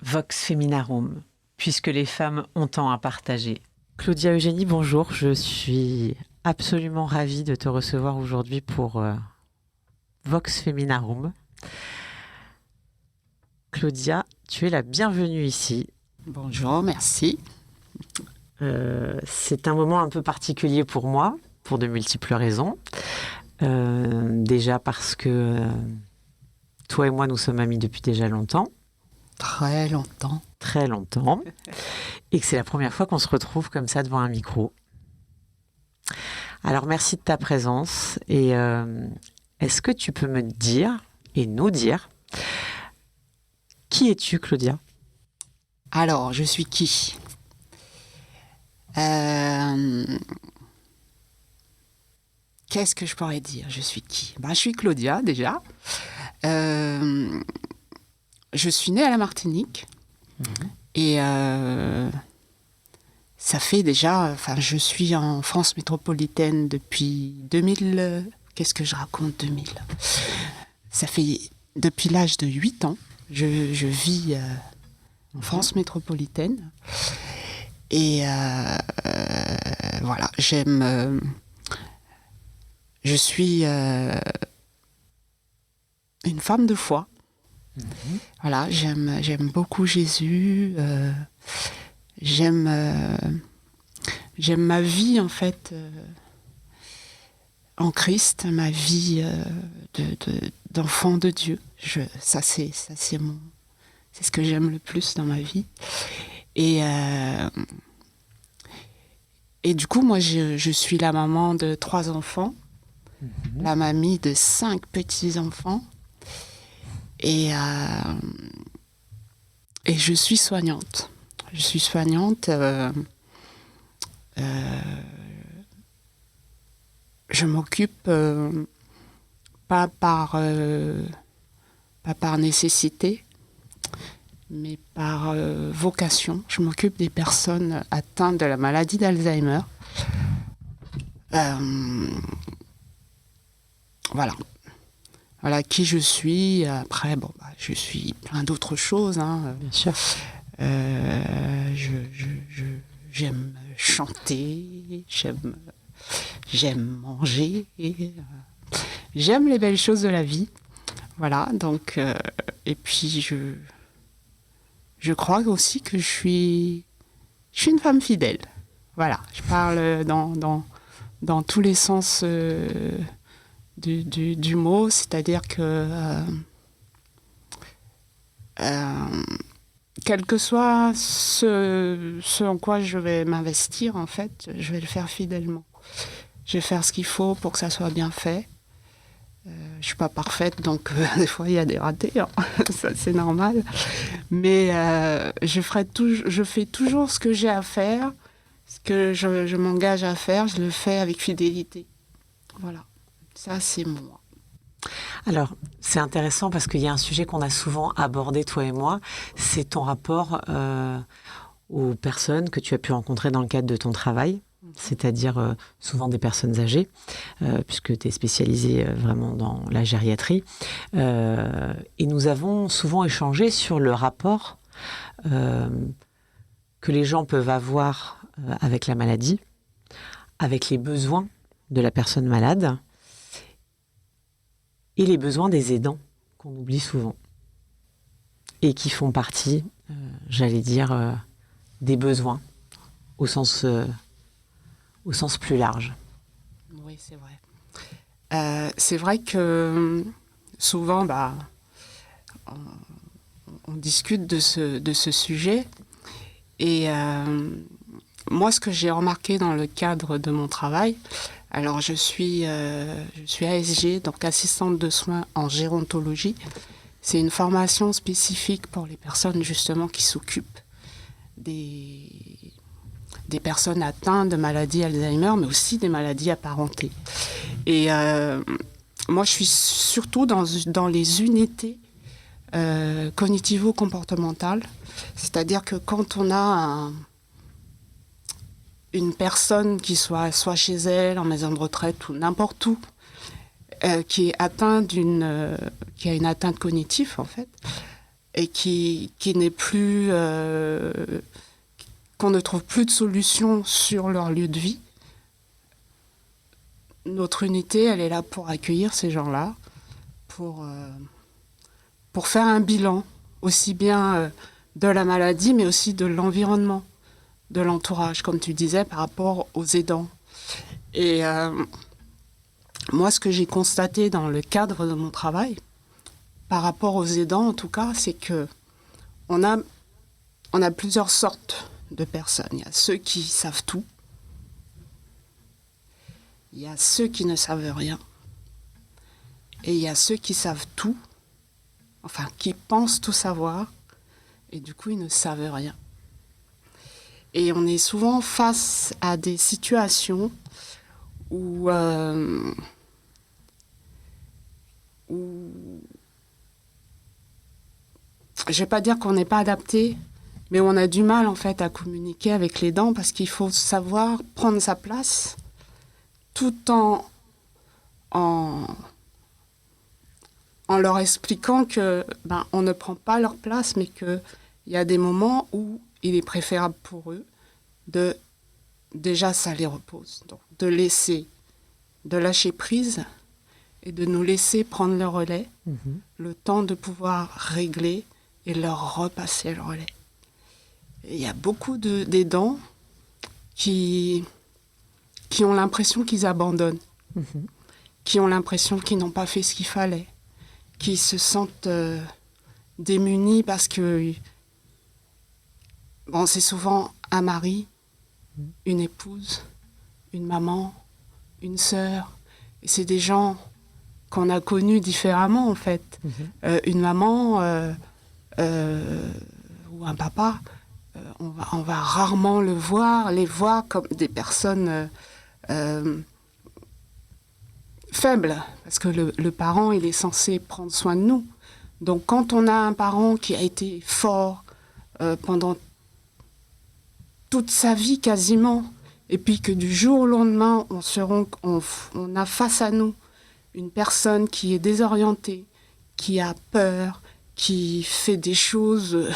Vox Feminarum, puisque les femmes ont tant à partager. Claudia Eugénie, bonjour. Je suis absolument ravie de te recevoir aujourd'hui pour Vox Feminarum. Claudia, tu es la bienvenue ici. Bonjour, merci. C'est un moment un peu particulier pour moi, pour de multiples raisons. Déjà parce que toi et moi, nous sommes amis depuis déjà longtemps. Très longtemps. Très longtemps. Et que c'est la première fois qu'on se retrouve comme ça devant un micro. Alors, merci de ta présence. Et est-ce que tu peux me dire, et nous dire, qui es-tu, Claudia ? Alors, je suis qui ? Qu'est-ce que je pourrais dire ? Je suis qui ? Je suis Claudia, déjà. Je suis née à la Martinique. Et ça fait déjà... je suis en France métropolitaine depuis 2000... Qu'est-ce que je raconte, 2000 ? Ça fait depuis l'âge de 8 ans. Je vis en France métropolitaine. Et voilà, j'aime... je suis une femme de foi. Voilà, j'aime beaucoup Jésus. J'aime ma vie, en fait, en Christ, ma vie d'enfant de Dieu. C'est ce que j'aime le plus dans ma vie. Et du coup, moi, je suis la maman de 3 enfants, la mamie de 5 petits-enfants, et je suis soignante. Je suis soignante. Je m'occupe pas par nécessité, mais par vocation. Je m'occupe des personnes atteintes de la maladie d'Alzheimer. Voilà. Voilà qui je suis. Après, je suis plein d'autres choses. Bien sûr. J'aime chanter, j'aime manger, j'aime les belles choses de la vie. Voilà, donc, et puis je crois aussi que je suis une femme fidèle. Voilà, je parle dans tous les sens du mot, c'est-à-dire que quel que soit ce en quoi je vais m'investir, en fait, je vais le faire fidèlement. Je vais faire ce qu'il faut pour que ça soit bien fait. Je ne suis pas parfaite, donc des fois il y a des ratés, ça c'est normal. Mais je fais toujours ce que j'ai à faire, ce que je m'engage à faire, je le fais avec fidélité. Voilà, ça c'est moi. Alors, c'est intéressant parce qu'il y a un sujet qu'on a souvent abordé, toi et moi, c'est ton rapport aux personnes que tu as pu rencontrer dans le cadre de ton travail, c'est-à-dire souvent des personnes âgées, puisque tu es spécialisée vraiment dans la gériatrie. Et nous avons souvent échangé sur le rapport que les gens peuvent avoir avec la maladie, avec les besoins de la personne malade, et les besoins des aidants, qu'on oublie souvent, et qui font partie, j'allais dire, des besoins, au sens plus large. Oui, c'est vrai. C'est vrai que souvent, on discute de ce sujet, et moi, ce que j'ai remarqué dans le cadre de mon travail, alors je suis ASG, donc assistante de soins en gérontologie. C'est une formation spécifique pour les personnes justement qui s'occupent des personnes atteintes de maladie Alzheimer, mais aussi des maladies apparentées. Et moi, je suis surtout dans les unités cognitivo-comportementales, c'est-à-dire que quand on a une personne qui soit chez elle, en maison de retraite ou n'importe où, qui est atteinte qui a une atteinte cognitive en fait, et qui n'est plus... qu'on ne trouve plus de solution sur leur lieu de vie, notre unité, elle est là pour accueillir ces gens-là, pour faire un bilan, aussi bien de la maladie, mais aussi de l'environnement, de l'entourage, comme tu disais, par rapport aux aidants. Et moi, ce que j'ai constaté dans le cadre de mon travail, par rapport aux aidants en tout cas, c'est que on a plusieurs sortes de personnes. Il y a ceux qui savent tout, il y a ceux qui ne savent rien, et il y a ceux qui savent tout, enfin qui pensent tout savoir, et du coup ils ne savent rien. Et on est souvent face à des situations où je ne vais pas dire qu'on n'est pas adapté, mais on a du mal en fait à communiquer avec les dents parce qu'il faut savoir prendre sa place tout en leur expliquant que on ne prend pas leur place, mais qu'il y a des moments où il est préférable pour eux de déjà ça les repose, donc de lâcher prise et de nous laisser prendre le relais, le temps de pouvoir régler et leur repasser le relais. Et il y a beaucoup d'aidants qui ont l'impression qu'ils abandonnent, qui ont l'impression qu'ils n'ont pas fait ce qu'il fallait, qui se sentent démunis parce que c'est souvent un mari, une épouse, une maman, une sœur. Et c'est des gens qu'on a connus différemment, en fait. Une maman ou un papa, on va rarement les voir comme des personnes faibles, parce que le parent, il est censé prendre soin de nous. Donc, quand on a un parent qui a été fort pendant toute sa vie quasiment, et puis que du jour au lendemain, on a face à nous une personne qui est désorientée, qui a peur, qui fait des choses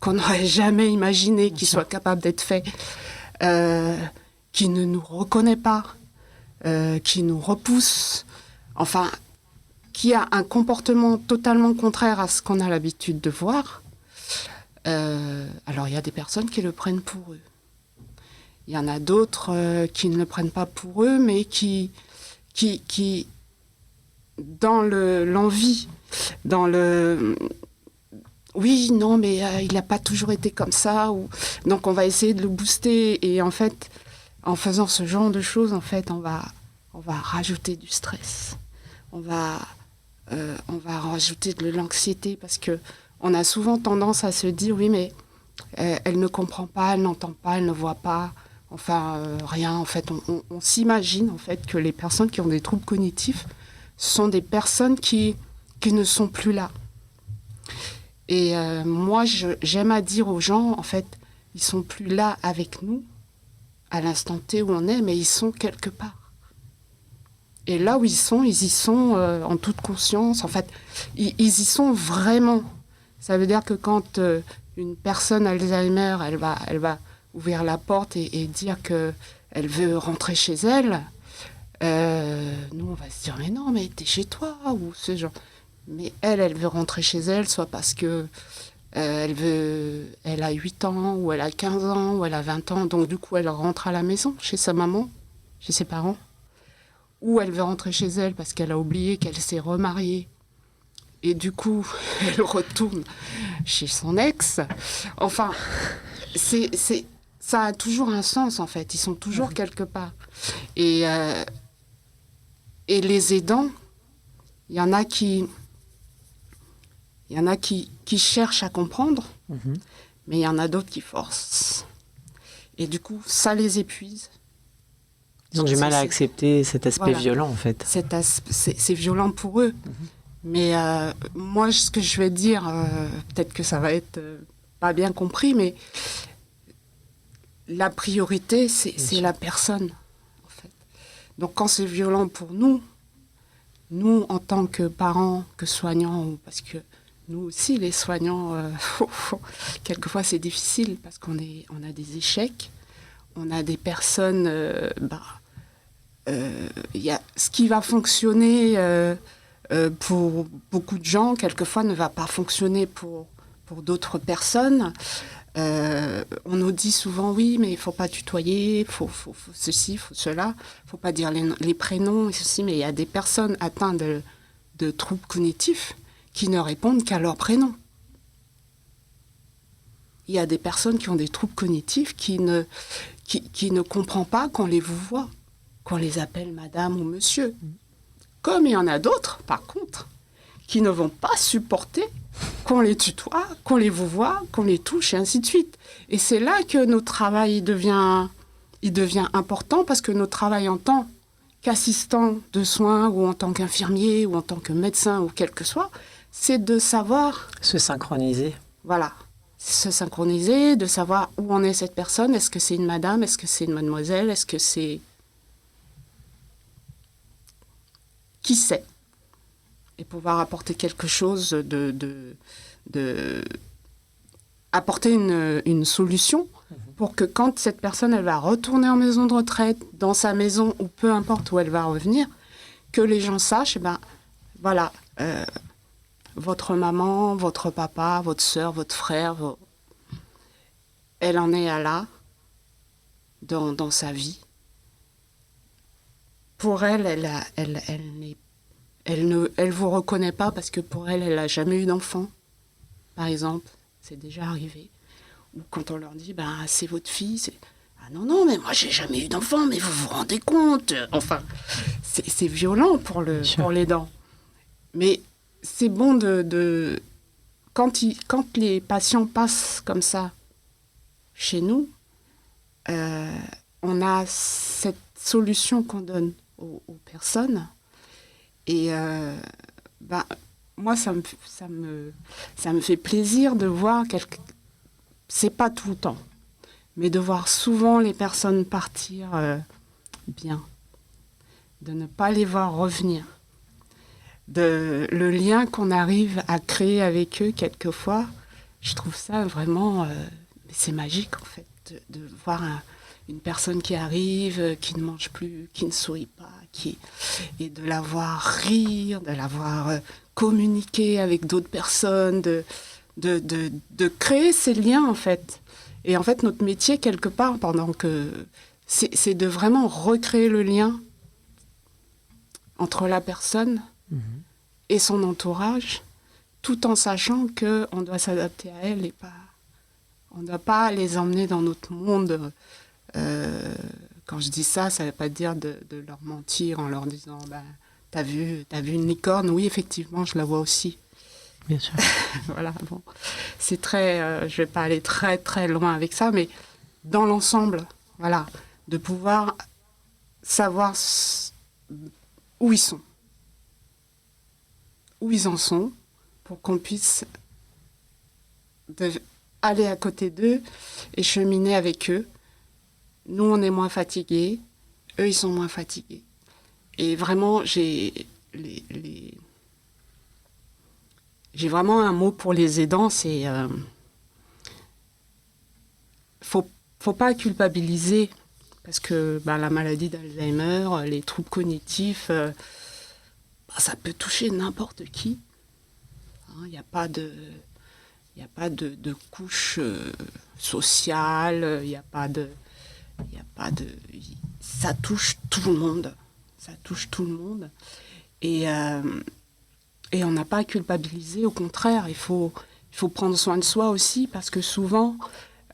qu'on n'aurait jamais imaginé qui soient capables d'être faites, qui ne nous reconnaît pas, qui nous repousse, enfin, qui a un comportement totalement contraire à ce qu'on a l'habitude de voir. Alors, il y a des personnes qui le prennent pour eux. Il y en a d'autres qui ne le prennent pas pour eux, mais qui dans l'envie, dans le... Oui, non, mais il n'a pas toujours été comme ça. Donc, on va essayer de le booster. Et en fait, en faisant ce genre de choses, en fait, on va rajouter du stress. On va rajouter de l'anxiété parce qu'on a souvent tendance à se dire, oui, mais elle ne comprend pas, elle n'entend pas, elle ne voit pas. Enfin, rien. En fait, on s'imagine en fait, que les personnes qui ont des troubles cognitifs sont des personnes qui ne sont plus là. Et moi, j'aime à dire aux gens, en fait, ils ne sont plus là avec nous, à l'instant T où on est, mais ils sont quelque part. Et là où ils y sont en toute conscience. En fait, ils y sont vraiment. Ça veut dire que quand une personne Alzheimer, elle va ouvrir la porte et dire qu'elle veut rentrer chez elle, nous, on va se dire, mais non, mais t'es chez toi, ou ce genre. Mais elle veut rentrer chez elle, soit parce que elle a 8 ans, ou elle a 15 ans, ou elle a 20 ans, donc du coup, elle rentre à la maison, chez sa maman, chez ses parents. Ou elle veut rentrer chez elle parce qu'elle a oublié qu'elle s'est remariée. Et du coup, elle retourne chez son ex. Enfin, ça a toujours un sens, en fait. Ils sont toujours quelque part. Et les aidants, il y en a qui cherchent à comprendre, mais il y en a d'autres qui forcent. Et du coup, ça les épuise. Ils ont du mal à accepter cet aspect violent, en fait. C'est violent pour eux. Mais moi, ce que je vais dire, peut-être que ça va être pas bien compris, mais la priorité, c'est la personne, en fait. Donc, quand c'est violent pour nous, en tant que parents, que soignants, parce que nous aussi, les soignants, quelquefois c'est difficile parce on a des échecs, on a des personnes, y a, ce qui va fonctionner pour beaucoup de gens, quelquefois ne va pas fonctionner pour d'autres personnes. On nous dit souvent, oui, mais il ne faut pas tutoyer, il faut ceci, il faut cela, il ne faut pas dire les prénoms et ceci, mais il y a des personnes atteintes de troubles cognitifs qui ne répondent qu'à leur prénom. Il y a des personnes qui ont des troubles cognitifs qui ne comprennent pas qu'on les voit, qu'on les appelle madame ou monsieur. Comme il y en a d'autres, par contre, qui ne vont pas supporter qu'on les tutoie, qu'on les voit, qu'on les touche, et ainsi de suite. Et c'est là que notre travail il devient important, parce que notre travail en tant qu'assistant de soins, ou en tant qu'infirmier, ou en tant que médecin, ou quel que soit, c'est de savoir... Se synchroniser. Voilà. Se synchroniser, de savoir où en est cette personne. Est-ce que c'est une madame? Est-ce que c'est une mademoiselle? Est-ce que c'est... Qui sait? Et pouvoir apporter quelque chose apporter une solution pour que quand cette personne elle va retourner en maison de retraite, dans sa maison ou peu importe où elle va revenir, que les gens sachent, voilà, votre maman, votre papa, votre sœur, votre frère, elle en est à là dans sa vie. Pour elle, elle ne vous reconnaît pas parce que pour elle, elle n'a jamais eu d'enfant, par exemple. C'est déjà arrivé. Ou quand on leur dit, c'est votre fille, c'est... Ah non, mais moi, j'ai jamais eu d'enfant, mais vous vous rendez compte? Enfin, c'est violent pour l'aidant. Mais c'est bon quand les patients passent comme ça chez nous, on a cette solution qu'on donne aux personnes. Et moi, ça me fait plaisir de voir c'est pas tout le temps, mais de voir souvent les personnes partir bien, de ne pas les voir revenir, le lien qu'on arrive à créer avec eux quelquefois, je trouve ça vraiment, c'est magique en fait, de voir une personne qui arrive, qui ne mange plus, qui ne sourit pas, et de la voir rire, de la voir communiquer avec d'autres personnes, de créer ces liens en fait. Et en fait, notre métier, quelque part, c'est de vraiment recréer le lien entre la personne et son entourage, tout en sachant qu'on doit s'adapter à elle et pas... On ne doit pas les emmener dans notre monde. Quand je dis ça, ça ne veut pas dire de leur mentir en leur disant t'as vu une licorne? Oui, effectivement, je la vois aussi. Bien sûr. Voilà, bon. C'est très... je ne vais pas aller très, très loin avec ça, mais dans l'ensemble, voilà, de pouvoir savoir où ils sont, où ils en sont, pour qu'on puisse aller à côté d'eux et cheminer avec eux. Nous, on est moins fatigués, eux, ils sont moins fatigués. Et vraiment, j'ai vraiment un mot pour les aidants, c'est... faut pas culpabiliser, parce que la maladie d'Alzheimer, les troubles cognitifs, ça peut toucher n'importe qui. Il n'y a pas de couche sociale, il n'y a pas de... Ça touche tout le monde. Ça touche tout le monde. Et on n'a pas à culpabiliser, au contraire, il faut prendre soin de soi aussi, parce que souvent,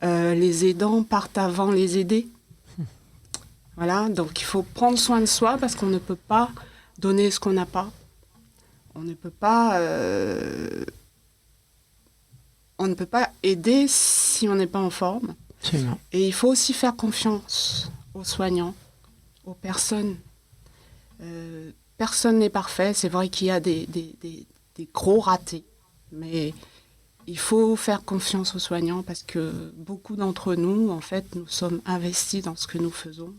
les aidants partent avant les aidés. Voilà, donc il faut prendre soin de soi, parce qu'on ne peut pas donner ce qu'on n'a pas. On ne peut pas aider si on n'est pas en forme. Absolument. Et il faut aussi faire confiance aux soignants, aux personnes. Personne n'est parfait. C'est vrai qu'il y a des gros ratés, mais il faut faire confiance aux soignants, parce que beaucoup d'entre nous, en fait, nous sommes investis dans ce que nous faisons.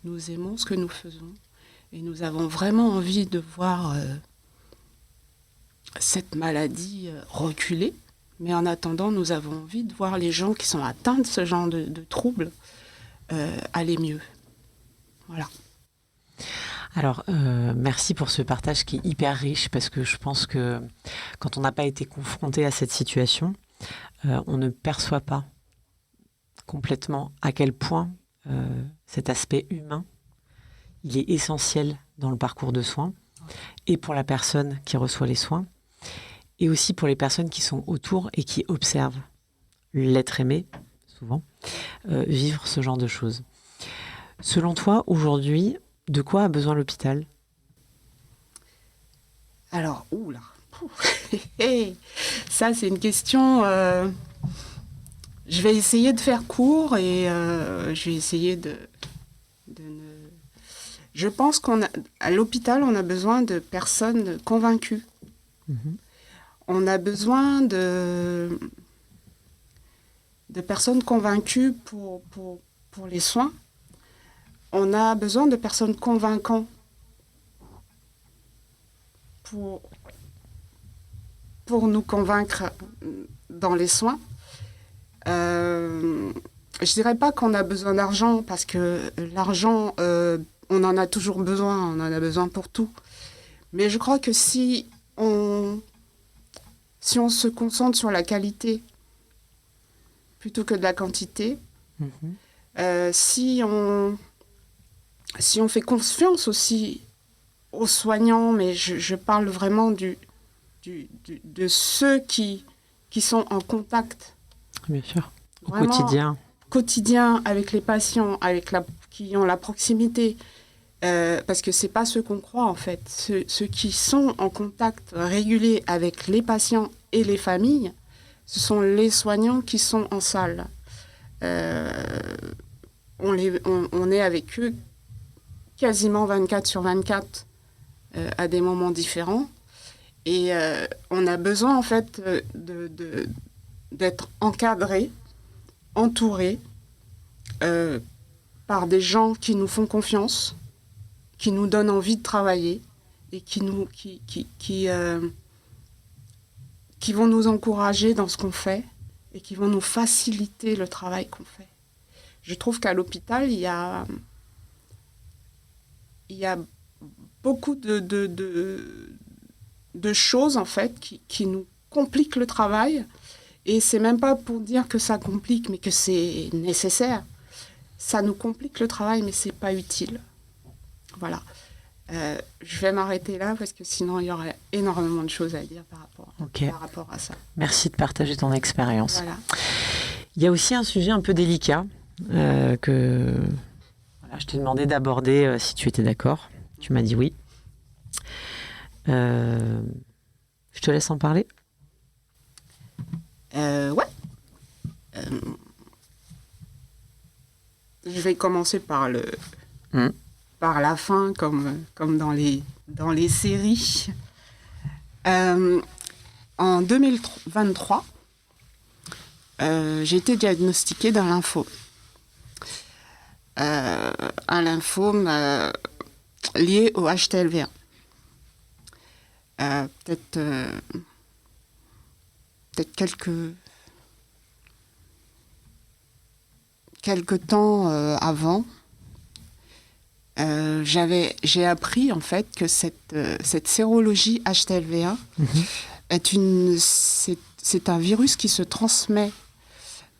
Nous aimons ce que nous faisons et nous avons vraiment envie de voir cette maladie reculer. Mais en attendant, nous avons envie de voir les gens qui sont atteints de ce genre de troubles aller mieux. Voilà. Alors, merci pour ce partage qui est hyper riche parce que je pense que quand on n'a pas été confronté à cette situation, on ne perçoit pas complètement à quel point cet aspect humain, il est essentiel dans le parcours de soins et pour la personne qui reçoit les soins et aussi pour les personnes qui sont autour et qui observent l'être aimé, souvent, vivre ce genre de choses. Selon toi, aujourd'hui, de quoi a besoin l'hôpital ? Alors, ça c'est une question... je vais essayer de faire court et je vais essayer de ne... Je pense qu'à l'hôpital, on a besoin de personnes convaincues. On a besoin de personnes convaincues pour les soins. On a besoin de personnes convaincantes pour nous convaincre dans les soins. Je dirais pas qu'on a besoin d'argent, parce que l'argent, on en a toujours besoin, on en a besoin pour tout. Mais je crois que si on se concentre sur la qualité plutôt que de la quantité, si on fait confiance aussi aux soignants, mais je parle vraiment de ceux qui sont en contact. Bien sûr, au quotidien avec les patients, qui ont la proximité, parce que c'est pas ce qu'on croit en fait. Ceux qui sont en contact régulier avec les patients et les familles, ce sont les soignants qui sont en salle. On est avec eux quasiment 24/24 à des moments différents. Et on a besoin en fait d'être encadré, entouré par des gens qui nous font confiance, qui nous donnent envie de travailler et qui vont nous encourager dans ce qu'on fait et qui vont nous faciliter le travail qu'on fait. Je trouve qu'à l'hôpital, il y a beaucoup de choses en fait qui nous compliquent le travail. Et c'est même pas pour dire que ça complique, mais que c'est nécessaire. Ça nous complique le travail, mais c'est pas utile. Voilà. Je vais m'arrêter là parce que sinon il y aurait énormément de choses à dire par rapport à ça. Merci de partager ton expérience. Voilà. Il y a aussi un sujet un peu délicat que je t'ai demandé d'aborder si tu étais d'accord. Tu m'as dit oui. Je te laisse en parler. Ouais. Je vais commencer par la fin, comme dans les séries. En 2023, j'ai été diagnostiquée d'un lymphome. Un lymphome lié au HTLV1. Peut-être quelques temps avant, j'ai appris en fait que cette sérologie HTLV1 c'est un virus qui se transmet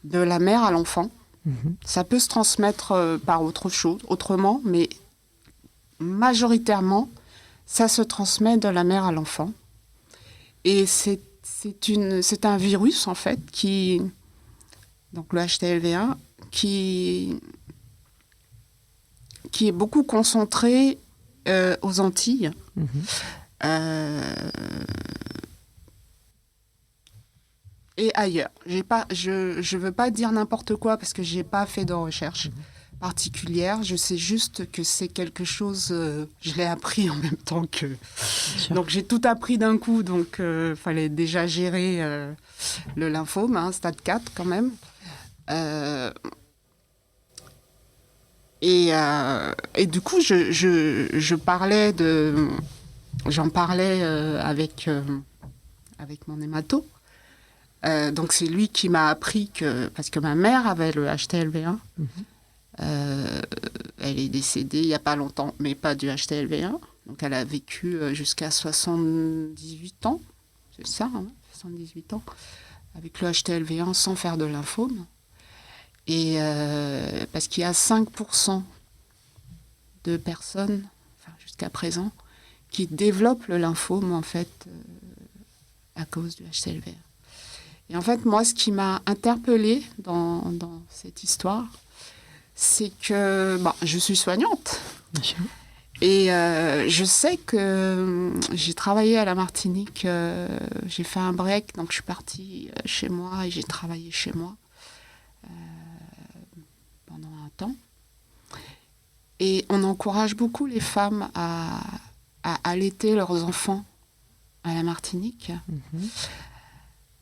de la mère à l'enfant. Ça peut se transmettre par autrement, mais majoritairement, ça se transmet de la mère à l'enfant. Et c'est un virus, en fait, donc le HTLV1, qui est beaucoup concentré aux Antilles. Et ailleurs. Je veux pas dire n'importe quoi parce que j'ai pas fait de recherche particulière. Je sais juste que c'est quelque chose... je l'ai appris en même temps que... Donc j'ai tout appris d'un coup, donc fallait déjà gérer le lymphome, stade 4 quand même. Et du coup, j'en parlais avec avec mon hémato. Donc c'est lui qui m'a appris que... Parce que ma mère avait le HTLV1. Elle est décédée il n'y a pas longtemps, mais pas du HTLV1. Donc elle a vécu jusqu'à 78 ans. C'est ça, 78 ans. Avec le HTLV1 sans faire de lymphome. Et parce qu'il y a 5% de personnes, jusqu'à présent, qui développent le lymphome, en fait, à cause du HTLV1. Et en fait, moi, ce qui m'a interpellée dans cette histoire, c'est que je suis soignante. Et je sais que j'ai travaillé à la Martinique, j'ai fait un break, donc je suis partie chez moi et j'ai travaillé chez moi pendant un temps. Et on encourage beaucoup les femmes à allaiter leurs enfants à la Martinique.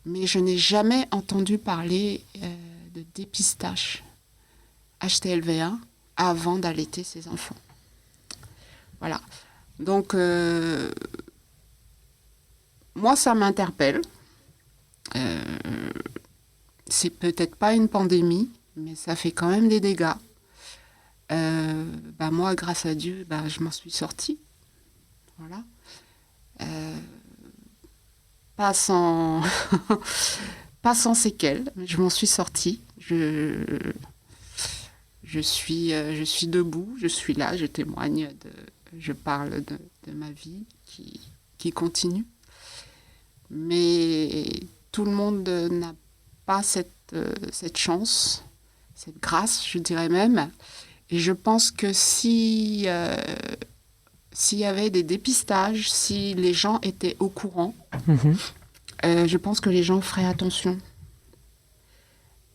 Mais je n'ai jamais entendu parler de dépistage HTLV1 avant d'allaiter ses enfants. Voilà. Donc, moi, ça m'interpelle. C'est peut-être pas une pandémie, mais ça fait quand même des dégâts. Moi, grâce à Dieu, je m'en suis sortie. Voilà. Pas sans séquelles, mais je m'en suis sortie. Je suis debout, je suis là, je témoigne, je parle de ma vie qui continue. Mais tout le monde n'a pas cette chance, cette grâce, je dirais même. Et je pense que s'il y avait des dépistages, si les gens étaient au courant, je pense que les gens feraient attention.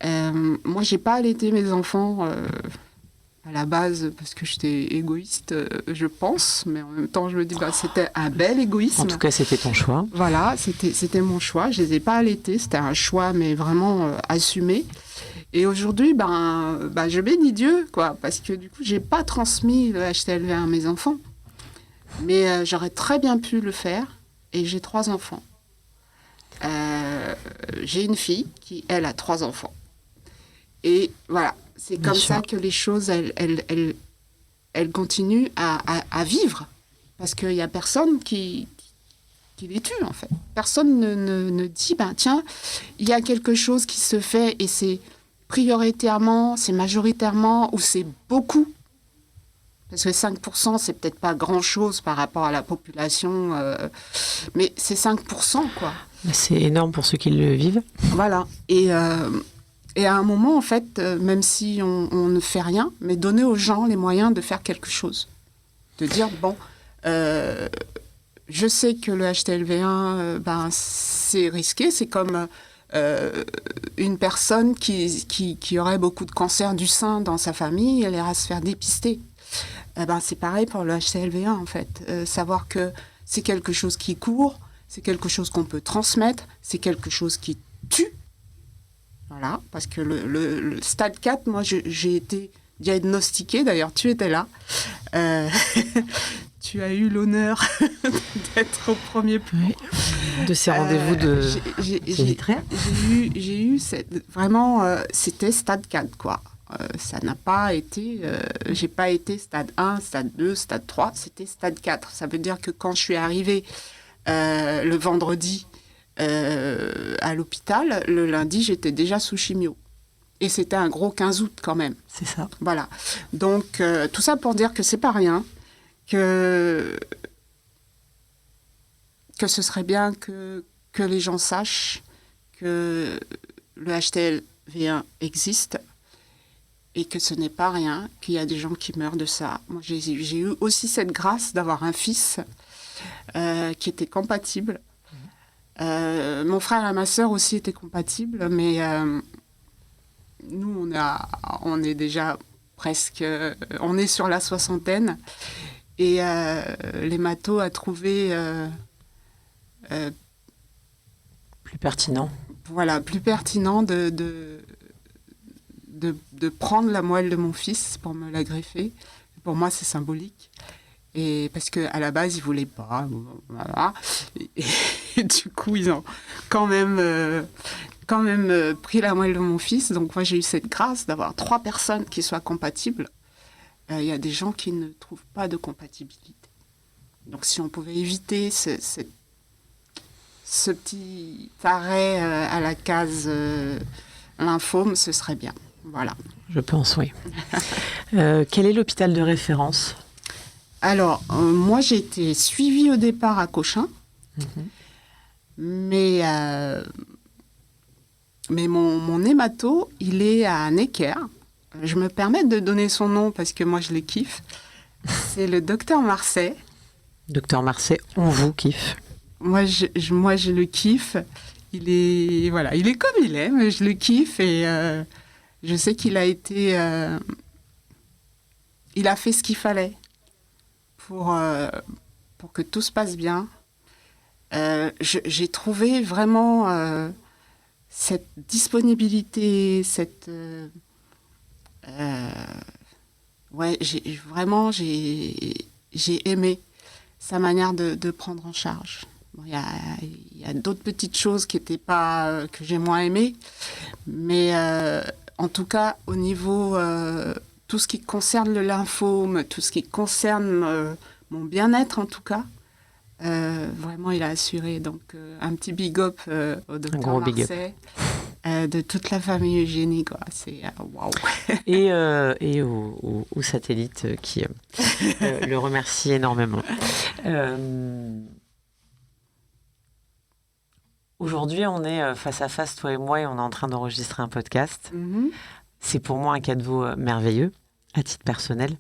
Moi, j'ai pas allaité mes enfants à la base parce que j'étais égoïste, je pense, mais en même temps, je me dis c'était un bel égoïsme. En tout cas, c'était ton choix. Voilà, c'était mon choix. Je les ai pas allaités, c'était un choix, mais vraiment assumé. Et aujourd'hui, je bénis Dieu, quoi, parce que du coup, j'ai pas transmis le HTLV à mes enfants, mais j'aurais très bien pu le faire. Et j'ai 3 enfants. J'ai une fille qui, elle, a 3 enfants. Et voilà, c'est comme ça que les choses, elles continuent à vivre. Parce qu'il n'y a personne qui les tue, en fait. Personne ne dit, tiens, il y a quelque chose qui se fait et c'est prioritairement, c'est majoritairement ou c'est beaucoup. Parce que 5%, c'est peut-être pas grand-chose par rapport à la population, mais c'est 5%, quoi. C'est énorme pour ceux qui le vivent. Voilà. Et à un moment, en fait, même si on ne fait rien, mais donner aux gens les moyens de faire quelque chose. De dire, je sais que le HTLV1, c'est risqué. C'est comme une personne qui aurait beaucoup de cancer du sein dans sa famille, elle ira se faire dépister. C'est pareil pour le HTLV1, en fait. Savoir que c'est quelque chose qui court, c'est quelque chose qu'on peut transmettre, c'est quelque chose qui tue. Voilà, parce que le stade 4, moi, j'ai été diagnostiquée, d'ailleurs, tu étais là. Tu as eu l'honneur d'être au premier plan. Oui, de ces rendez-vous de vitraire. J'ai eu vraiment, c'était stade 4, quoi. Ça n'a pas été... j'ai pas été stade 1, stade 2, stade 3, c'était stade 4. Ça veut dire que quand je suis arrivée le vendredi à l'hôpital, le lundi, j'étais déjà sous chimio. Et c'était un gros 15 août quand même. C'est ça. Voilà. Donc, tout ça pour dire que c'est pas rien, que ce serait bien que les gens sachent que le HTLV1 existe et que ce n'est pas rien, qu'il y a des gens qui meurent de ça. Moi, j'ai eu aussi cette grâce d'avoir un fils qui était compatible. Mon frère et ma sœur aussi étaient compatibles, mais nous, on est déjà presque... on est sur la soixantaine. Et l'hémato a trouvé... plus pertinent. Voilà, plus pertinent de prendre la moelle de mon fils pour me la greffer. Pour moi, c'est symbolique. Et parce qu'à la base, ils ne voulaient pas. Voilà. Et du coup, ils ont quand même pris la moelle de mon fils. Donc moi, j'ai eu cette grâce d'avoir 3 personnes qui soient compatibles. Il y a des gens qui ne trouvent pas de compatibilité. Donc si on pouvait éviter ce petit arrêt à la case lymphome, ce serait bien. Voilà. Je pense, oui. Quel est l'hôpital de référence ? Alors, moi, j'ai été suivie au départ à Cochin. Mais mon hémato, il est à Necker. Je me permets de donner son nom parce que moi, je le kiffe. C'est le docteur Marseille. Docteur Marseille, on vous kiffe. Moi, je le kiffe. Il est comme il est, mais je le kiffe. Et je sais qu'il a été... il a fait ce qu'il fallait pour que tout se passe bien. J'ai trouvé vraiment cette disponibilité, j'ai aimé sa manière de prendre en charge. Bon, il y a d'autres petites choses qui étaient pas que j'ai moins aimées, mais en tout cas au niveau tout ce qui concerne le lymphome, tout ce qui concerne mon bien-être en tout cas. Vraiment, il a assuré. Donc, un petit big up au docteur Marseille, de toute la famille Eugénie, quoi. C'est waouh. Et au satellite qui le remercie énormément. Aujourd'hui, on est face à face, toi et moi, et on est en train d'enregistrer un podcast. Mm-hmm. C'est pour moi un cadeau merveilleux, à titre personnel.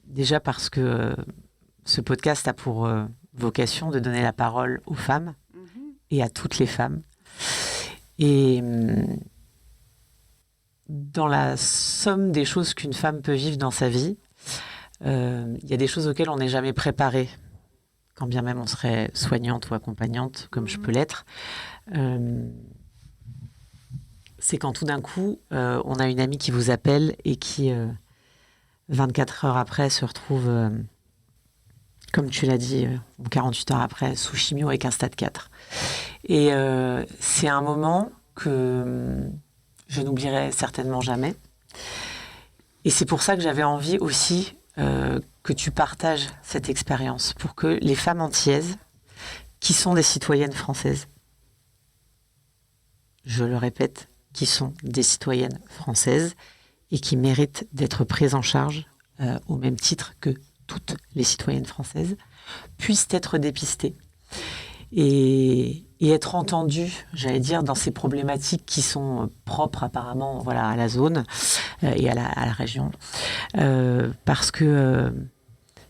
Déjà parce que ce podcast a pour vocation de donner la parole aux femmes et à toutes les femmes. Et dans la somme des choses qu'une femme peut vivre dans sa vie, il y a des choses auxquelles on n'est jamais préparé, quand bien même on serait soignante ou accompagnante, comme je peux l'être. C'est quand tout d'un coup, on a une amie qui vous appelle et qui, 24 heures après, se retrouve... comme tu l'as dit, 48 heures après, sous chimio avec un stade 4. Et c'est un moment que je n'oublierai certainement jamais. Et c'est pour ça que j'avais envie aussi que tu partages cette expérience, pour que les femmes antillaises, qui sont des citoyennes françaises, je le répète, qui sont des citoyennes françaises et qui méritent d'être prises en charge au même titre que toutes les citoyennes françaises, puissent être dépistées et être entendues, j'allais dire, dans ces problématiques qui sont propres apparemment, voilà, à la zone et à la région. Parce que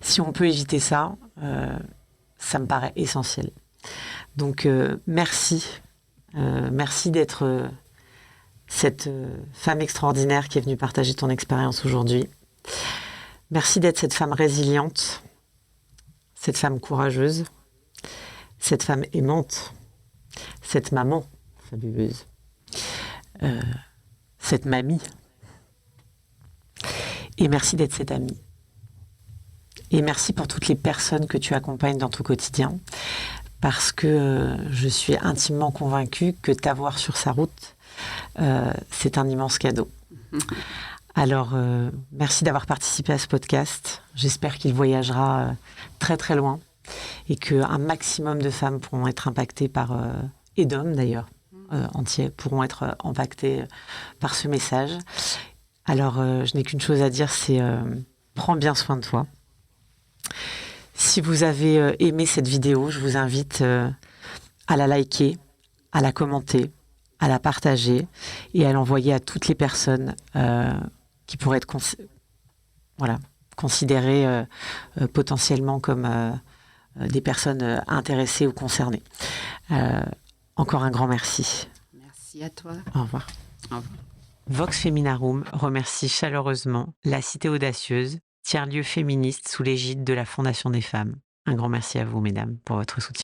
si on peut éviter ça, ça me paraît essentiel. Donc merci. Merci d'être cette femme extraordinaire qui est venue partager ton expérience aujourd'hui. Merci d'être cette femme résiliente, cette femme courageuse, cette femme aimante, cette maman fabuleuse, cette mamie. Et merci d'être cette amie. Et merci pour toutes les personnes que tu accompagnes dans ton quotidien, parce que je suis intimement convaincue que t'avoir sur sa route, c'est un immense cadeau. Alors, merci d'avoir participé à ce podcast. J'espère qu'il voyagera très très loin et qu'un maximum de femmes pourront être impactées par, et d'hommes d'ailleurs, entiers, pourront être impactés par ce message. Alors, je n'ai qu'une chose à dire, c'est prends bien soin de toi. Si vous avez aimé cette vidéo, je vous invite à la liker, à la commenter, à la partager et à l'envoyer à toutes les personnes qui pourraient être considérées potentiellement comme des personnes intéressées ou concernées. Encore un grand merci. Merci à toi. Au revoir. Au revoir. Vox Feminarum remercie chaleureusement la Cité Audacieuse, tiers-lieu féministe sous l'égide de la Fondation des femmes. Un grand merci à vous, mesdames, pour votre soutien.